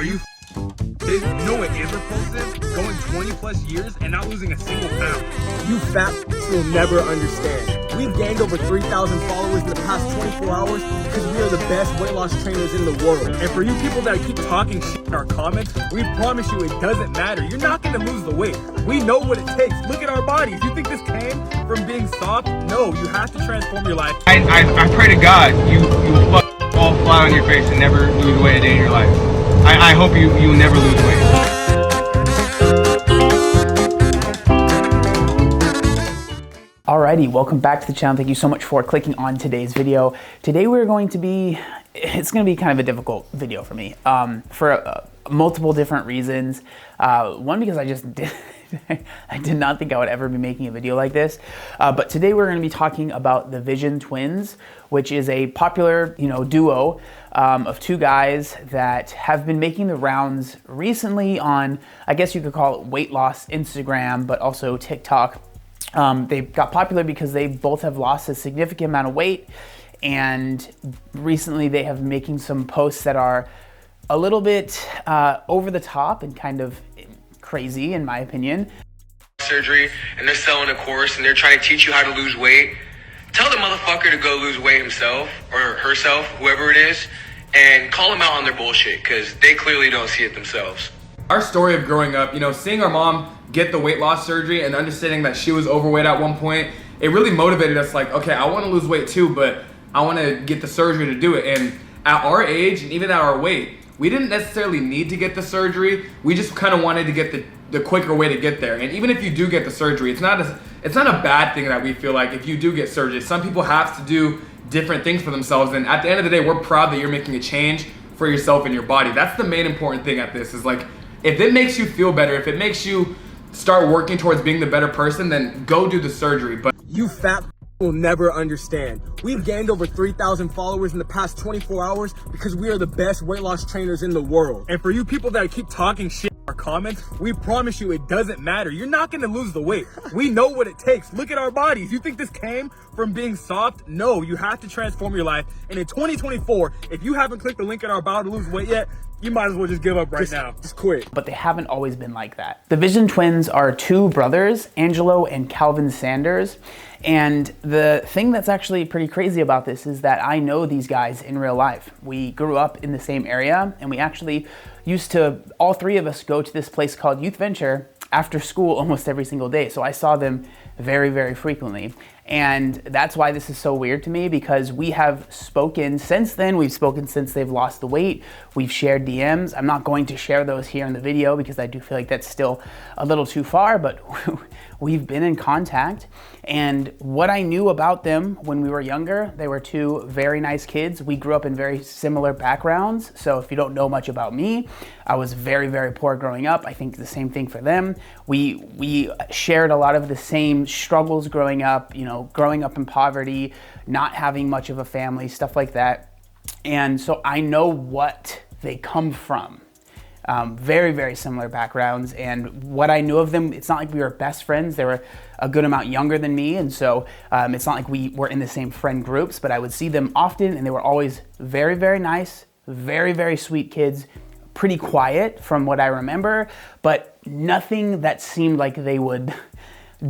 Are you you know what is repulsive? Going 20 plus years and not losing a single pound. You fat will never understand. We've gained over 3,000 followers in the past 24 hours because we are the best weight loss trainers in the world. And for you people that keep talking shit in our comments, we promise you it doesn't matter. You're not gonna lose the weight. We know what it takes. Look at our bodies. You think this came from being soft? No, you have to transform your life. I pray to God you fall flat on your face and never lose weight a day in your life. I hope you never lose weight. Alrighty, welcome back to the channel. Thank you so much for clicking on today's video. Today it's going to be kind of a difficult video for me for multiple different reasons. One, because I did not think I would ever be making a video like this. But today we're going to be talking about the Vision Twins, which is a popular, duo of two guys that have been making the rounds recently on, I guess you could call it weight loss Instagram, but also TikTok. They got popular because they both have lost a significant amount of weight, and recently they have been making some posts that are a little bit over the top and kind of crazy, in my opinion. Surgery, and they're selling a course, and they're trying to teach you how to lose weight. Tell the motherfucker to go lose weight himself or herself, whoever it is, and call them out on their bullshit, because they clearly don't see it themselves. Our story of growing up, seeing our mom get the weight loss surgery and understanding that she was overweight at one point, it really motivated us, like, okay, I want to lose weight too, but I want to get the surgery to do it. And at our age, and even at our weight, we didn't necessarily need to get the surgery. We just kind of wanted to get the quicker way to get there. And even if you do get the surgery, it's not a bad thing that we feel like if you do get surgery. Some people have to do different things for themselves, and at the end of the day, we're proud that you're making a change for yourself and your body. That's the main important thing at this, is like, if it makes you feel better, if it makes you start working towards being the better person, then go do the surgery. But you fat will never understand. We've gained over 3,000 followers in the past 24 hours because we are the best weight loss trainers in the world. And for you people that keep talking shit in our comments, we promise you it doesn't matter. You're not gonna lose the weight. We know what it takes. Look at our bodies. You think this came from being soft? No, you have to transform your life. And in 2024, if you haven't clicked the link in our bio to lose weight yet, you might as well just give up right now. Just quit. But they haven't always been like that. The Vision Twins are two brothers, Angelo and Calvin Sanders. And the thing that's actually pretty crazy about this is that I know these guys in real life. We grew up in the same area, and we actually used to, all three of us, go to this place called Youth Venture after school almost every single day. So I saw them very, very frequently. And that's why this is so weird to me, because we have spoken since then. We've spoken since they've lost the weight. We've shared DMs. I'm not going to share those here in the video because I do feel like that's still a little too far, but we've been in contact. And what I knew about them when we were younger, they were two very nice kids. We grew up in very similar backgrounds. So if you don't know much about me, I was very, very poor growing up. I think the same thing for them. We shared a lot of the same struggles growing up, growing up in poverty, not having much of a family, stuff like that. And so I know what they come from. Very, very similar backgrounds. And what I knew of them, it's not like we were best friends. They were a good amount younger than me. And so it's not like we were in the same friend groups, but I would see them often, and they were always very, very nice, very, very sweet kids, pretty quiet from what I remember, but nothing that seemed like they would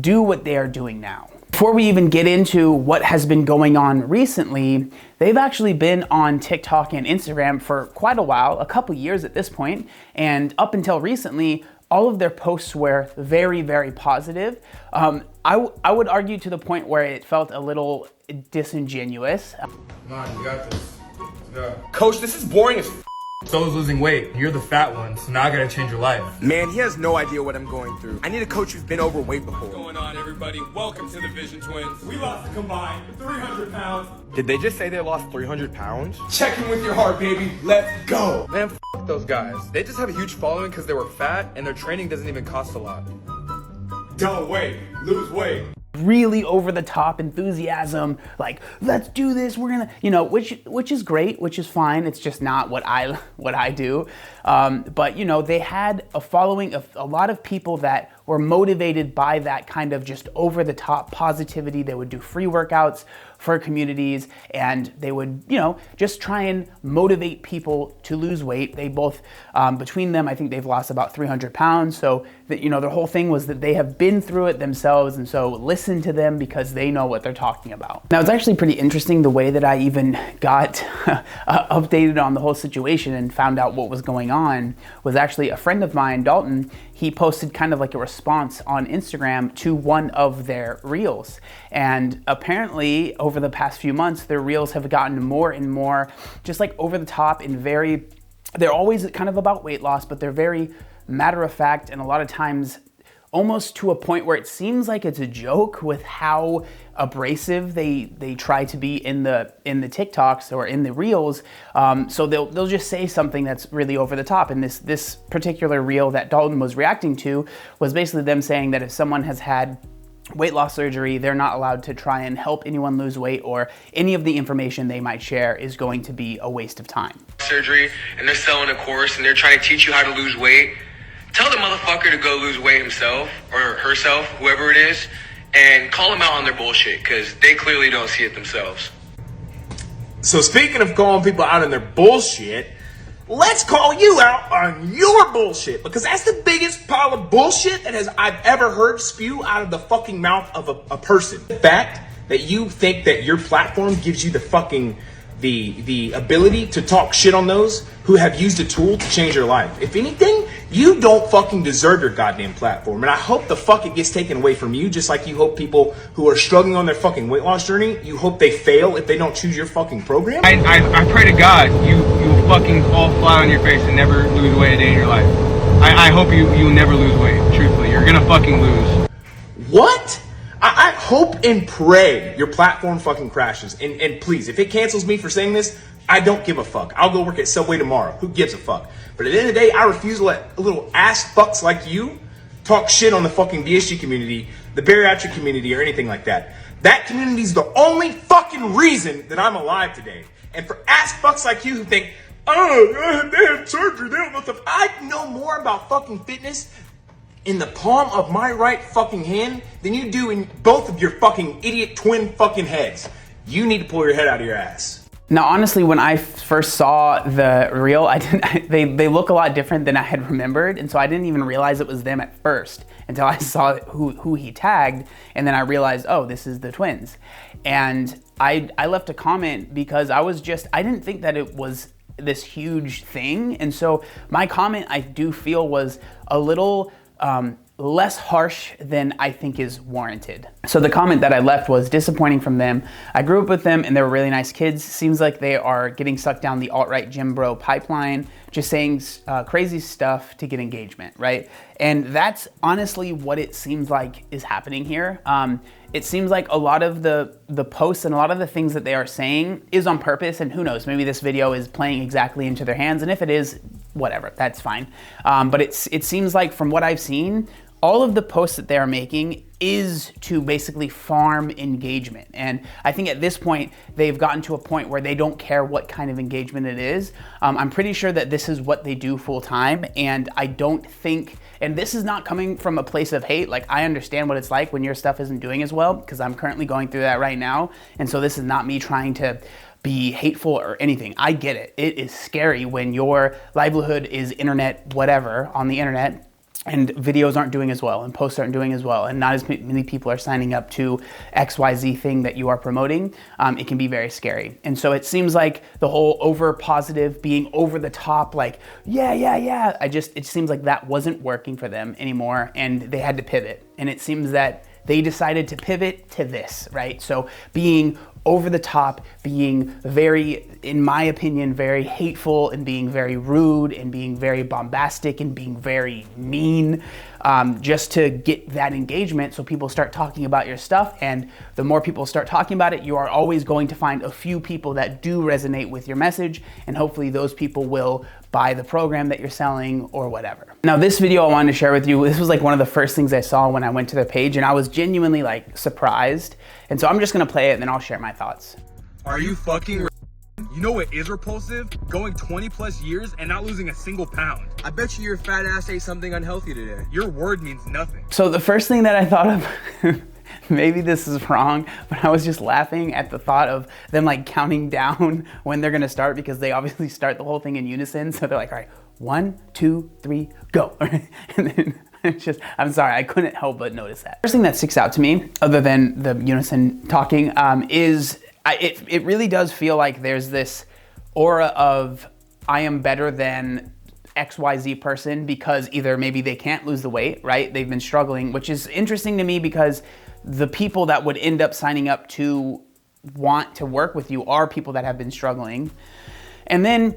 do what they are doing now. Before we even get into what has been going on recently, they've actually been on TikTok and Instagram for quite a while, a couple years at this point, and up until recently, all of their posts were very, very positive. I would argue to the point where it felt a little disingenuous. Come on, you got this. Let's go. Coach, this is boring as f***. So's losing weight. You're the fat one, so now I gotta change your life. Man, he has no idea what I'm going through. I need a coach who's been overweight before. What's going on, everybody? Welcome to the Vision Twins. We lost a combined 300 pounds. Did they just say they lost 300 pounds? Check in with your heart, baby. Let's go. Man, f those guys. They just have a huge following because they were fat, and their training doesn't even cost a lot. Don't wait. Lose weight. Really over the top enthusiasm, like, let's do this, we're gonna, which is great, which is fine. It's just not what I do. But they had a following of a lot of people that were motivated by that kind of just over the top positivity. They would do free workouts for communities, and they would, you know, just try and motivate people to lose weight. They both, between them, I think they've lost about 300 pounds. So that, you know, their whole thing was that they have been through it themselves, and so listen to them because they know what they're talking about. Now, it's actually pretty interesting the way that I even got updated on the whole situation and found out what was going on was actually a friend of mine, Dalton. He posted kind of like a response on Instagram to one of their reels. And apparently over the past few months, their reels have gotten more and more just like over the top and they're always kind of about weight loss, but they're very matter of fact, and a lot of times almost to a point where it seems like it's a joke with how abrasive they try to be in the TikToks or in the reels. So they'll just say something that's really over the top. And this particular reel that Dalton was reacting to was basically them saying that if someone has had weight loss surgery, they're not allowed to try and help anyone lose weight, or any of the information they might share is going to be a waste of time. Surgery, and they're selling a course, and they're trying to teach you how to lose weight. Tell the motherfucker to go lose weight himself or herself, whoever it is, and call them out on their bullshit, because they clearly don't see it themselves. So speaking of calling people out on their bullshit, let's call you out on your bullshit, because that's the biggest pile of bullshit that I've ever heard spew out of the fucking mouth of a person. The fact that you think that your platform gives you the fucking the ability to talk shit on those who have used a tool to change your life. If anything, you don't fucking deserve your goddamn platform. And I hope the fuck it gets taken away from you, just like you hope people who are struggling on their fucking weight loss journey, you hope they fail if they don't choose your fucking program. I pray to God you fucking fall flat on your face and never lose weight a day in your life. I hope you never lose weight, truthfully. You're gonna fucking lose. What? I hope and pray your platform fucking crashes. And please, if it cancels me for saying this, I don't give a fuck. I'll go work at Subway tomorrow. Who gives a fuck? But at the end of the day, I refuse to let little ass fucks like you talk shit on the fucking BSG community, the bariatric community, or anything like that. That community is the only fucking reason that I'm alive today. And for ass fucks like you who think, oh, they have surgery, they don't know stuff. I know more about fucking fitness in the palm of my right fucking hand than you do in both of your fucking idiot twin fucking heads. You need to pull your head out of your ass. Now, honestly, when I first saw the reel, they look a lot different than I had remembered, and so I didn't even realize it was them at first until I saw who he tagged, and then I realized, oh, this is the twins. And I left a comment because I didn't think that it was this huge thing, and so my comment, I do feel, was a little less harsh than I think is warranted. So the comment that I left was disappointing from them. I grew up with them and they were really nice kids. Seems like they are getting sucked down the alt-right gym bro pipeline, just saying crazy stuff to get engagement, right? And that's honestly what it seems like is happening here. It seems like a lot of the posts and a lot of the things that they are saying is on purpose, and who knows, maybe this video is playing exactly into their hands, and if it is, whatever, that's fine. But it seems like from what I've seen, all of the posts that they are making is to basically farm engagement. And I think at this point, they've gotten to a point where they don't care what kind of engagement it is. I'm pretty sure that this is what they do full time. And I don't think, and this is not coming from a place of hate. Like, I understand what it's like when your stuff isn't doing as well, because I'm currently going through that right now. And so this is not me trying to be hateful or anything. I get it. It is scary when your livelihood is internet, whatever, on the internet, and videos aren't doing as well, and posts aren't doing as well, and not as many people are signing up to XYZ thing that you are promoting. It can be very scary. And so it seems like the whole over positive, being over the top, like, yeah, it seems like that wasn't working for them anymore, and they had to pivot. And it seems that they decided to pivot to this, right? So being over the top, being very, in my opinion, very hateful, and being very rude, and being very bombastic, and being very mean, just to get that engagement so people start talking about your stuff. And the more people start talking about it, you are always going to find a few people that do resonate with your message, and hopefully those people will buy the program that you're selling or whatever. Now, this video I wanted to share with you, this was like one of the first things I saw when I went to their page, and I was genuinely like surprised. And so I'm just gonna play it and then I'll share my thoughts. Are you fucking You know what is repulsive? Going 20 plus years and not losing a single pound. I bet you your fat ass ate something unhealthy today. Your word means nothing. So the first thing that I thought of, maybe this is wrong, but I was just laughing at the thought of them like counting down when they're gonna start, because they obviously start the whole thing in unison. So they're like, all right, 1, 2, 3, go. And then it's just, I'm sorry, I couldn't help but notice that. First thing that sticks out to me, other than the unison talking, is it really does feel like there's this aura of I am better than XYZ person, because either maybe they can't lose the weight, right? They've been struggling, which is interesting to me because the people that would end up signing up to want to work with you are people that have been struggling. And then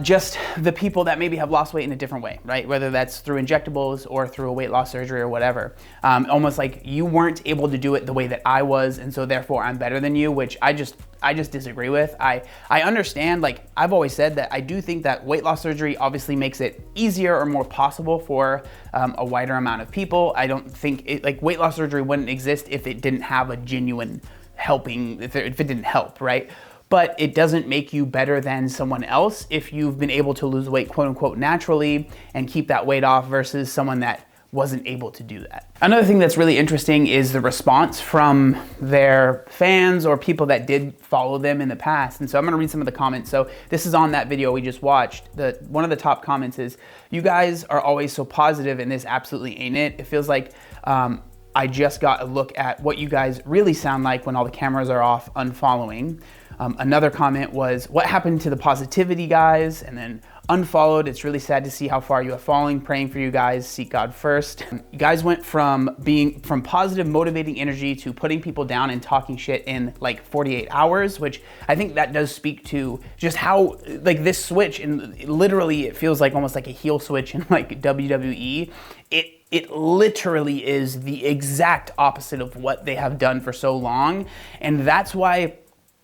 just the people that maybe have lost weight in a different way, right? Whether that's through injectables or through a weight loss surgery or whatever. Almost like you weren't able to do it the way that I was, and so therefore I'm better than you, which I just disagree with. I understand, like I've always said, that I do think that weight loss surgery obviously makes it easier or more possible for a wider amount of people. I don't think like weight loss surgery wouldn't exist if it didn't have a genuine helping, if it didn't help, right? But it doesn't make you better than someone else if you've been able to lose weight, quote unquote, naturally and keep that weight off versus someone that wasn't able to do that. Another thing that's really interesting is the response from their fans or people that did follow them in the past. And so I'm gonna read some of the comments. So this is on that video we just watched. One of the top comments is, "You guys are always so positive and this absolutely ain't it. It feels like I just got a look at what you guys really sound like when all the cameras are off, unfollowing." Another comment was, "What happened to the positivity, guys?" And then unfollowed. "It's really sad to see how far you have fallen. Praying for you guys. Seek God first." You guys went from being from positive, motivating energy to putting people down and talking shit in like 48 hours, which I think that does speak to just how like this switch, and literally it feels like almost like a heel switch in like WWE. It literally is the exact opposite of what they have done for so long. And that's why,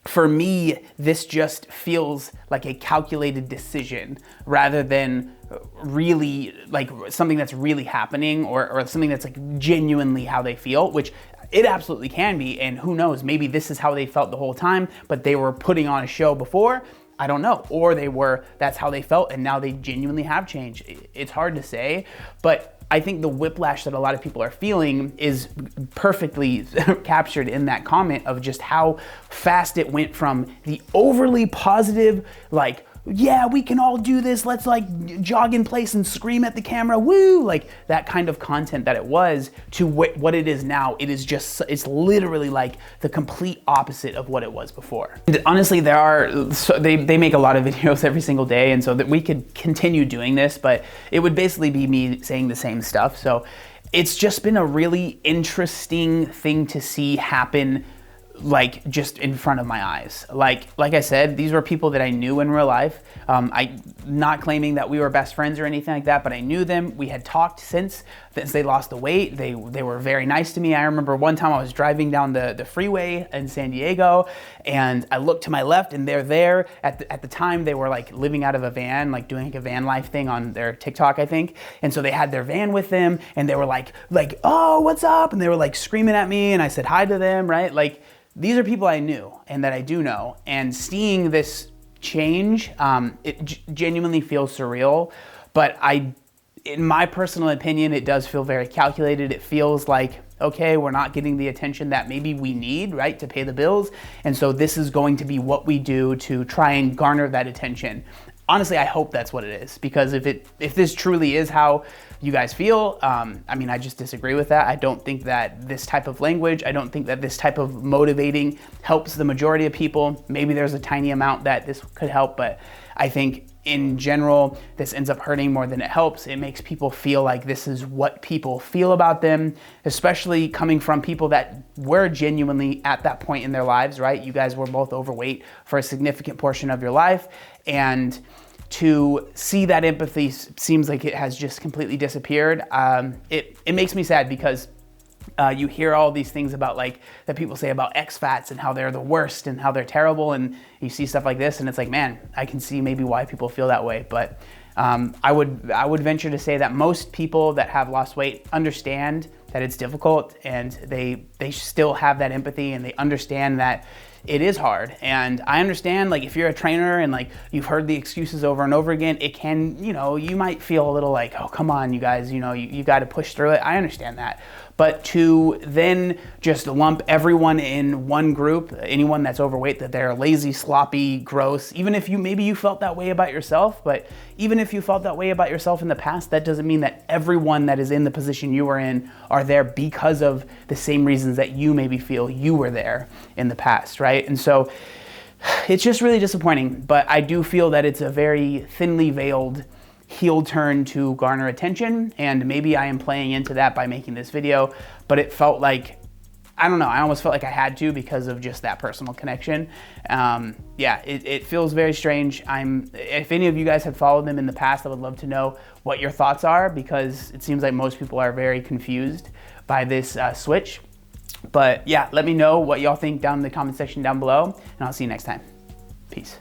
for me, this just feels like a calculated decision rather than really like something that's really happening or something that's like genuinely how they feel, which it absolutely can be. And who knows, maybe this is how they felt the whole time, but they were putting on a show before. I don't know. Or that's how they felt and now they genuinely have changed. It's hard to say, but I think the whiplash that a lot of people are feeling is perfectly captured in that comment of just how fast it went from the overly positive, like, yeah, we can all do this, let's like jog in place and scream at the camera, woo, like that kind of content that it was, to what it is now. It is just, it's literally like the complete opposite of what it was before. And honestly, they make a lot of videos every single day, and so that we could continue doing this, but it would basically be me saying the same stuff. So it's just been a really interesting thing to see happen, like just in front of my eyes. Like I said, these were people that I knew in real life. I not claiming that we were best friends or anything like that, but I knew them. We had talked since they lost the weight. They were very nice to me. I remember one time I was driving down the freeway in San Diego, and I looked to my left, and they're there. At the time, they were like living out of a van, like doing like a van life thing on their TikTok, I think. And so they had their van with them, and they were like, oh, what's up? And they were like screaming at me, and I said hi to them, right? Like, these are people I knew and that I do know, and seeing this change, it genuinely feels surreal. But in my personal opinion, it does feel very calculated. It feels like, okay, we're not getting the attention that maybe we need, right, to pay the bills. And so this is going to be what we do to try and garner that attention. Honestly, I hope that's what it is, because if this truly is how you guys feel, I mean, I just disagree with that. I don't think that this type of language, I don't think that this type of motivating helps the majority of people. Maybe there's a tiny amount that this could help, but I think in general, this ends up hurting more than it helps. It makes people feel like this is what people feel about them, especially coming from people that were genuinely at that point in their lives, right? You guys were both overweight for a significant portion of your life, and to see that empathy seems like it has just completely disappeared. It makes me sad, because you hear all these things about like that people say about expats and how they're the worst and how they're terrible, and you see stuff like this and it's like, man, I can see maybe why people feel that way. But I would venture to say that most people that have lost weight understand that it's difficult, and they still have that empathy, and they understand that it is hard. And I understand, like, if you're a trainer and like you've heard the excuses over and over again, it can, you know, you might feel a little like, oh, come on, you guys, you know, you got to push through it. I understand that. But to then just lump everyone in one group, anyone that's overweight, that they're lazy, sloppy, gross, even if maybe you felt that way about yourself, but even if you felt that way about yourself in the past, that doesn't mean that everyone that is in the position you were in are there because of the same reasons that you maybe feel you were there in the past, right? And so it's just really disappointing, but I do feel that it's a very thinly veiled heel turn to garner attention, and maybe I am playing into that by making this video, but it felt like, I don't know, I almost felt like I had to because of just that personal connection. Yeah, it feels very strange. If any of you guys have followed them in the past, I would love to know what your thoughts are, because it seems like most people are very confused by this switch. But yeah, let me know what y'all think down in the comment section down below, and I'll see you next time. Peace.